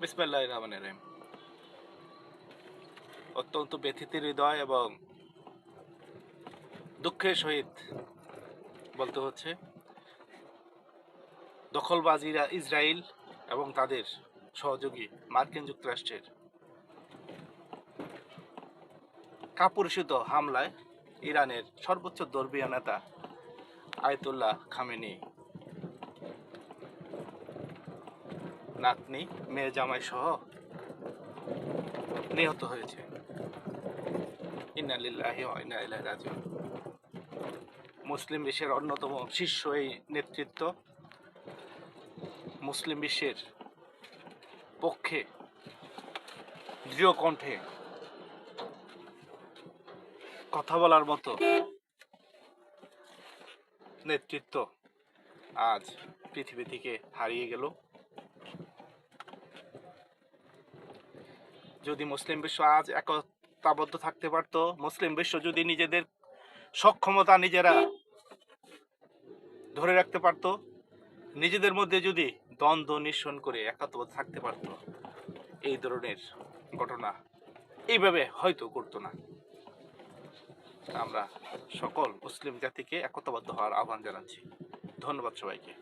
বিসমিল্লাহির রহমানির রহিম। অত্যন্ত ব্যথিত হৃদয় এবং দুঃখের সহিত বলতে হচ্ছে, দখলবাজিরা ইসরায়েল এবং তাদের সহযোগী মার্কিন যুক্তরাষ্ট্রের কাপুরুষিত হামলায় ইরানের সর্বোচ্চ ধর্মীয় নেতা আয়াতুল্লাহ খামেনি, নাতনি, মেয়ে জামাই সহ নিহত হয়েছে। ইন্না লিল্লাহি ওয়া ইন্না ইলাইহি রাজিউন। মুসলিম বিশ্বের অন্যতম শীর্ষ এই নেতৃত্ব মুসলিম বিশ্বের পক্ষে দৃঢ় কণ্ঠে কথা বলার মতো নেতৃত্ব আজ পৃথিবী থেকে হারিয়ে গেল। যদি মুসলিম বিশ্ব আজ একতাবদ্ধ থাকতে পারত, মুসলিম বিশ্ব যদি নিজেদের সক্ষমতা নিজেরা ধরে রাখতে পারত, নিজেদের মধ্যে যদি দ্বন্দ্ব নিরসন করে একতাবদ্ধ থাকতে পারত, এই ধরনের ঘটনা এইভাবে হয়তো করতো না। আমরা সকল মুসলিম জাতিকে একতাবদ্ধ হওয়ার আহ্বান জানাচ্ছি। ধন্যবাদ সবাইকে।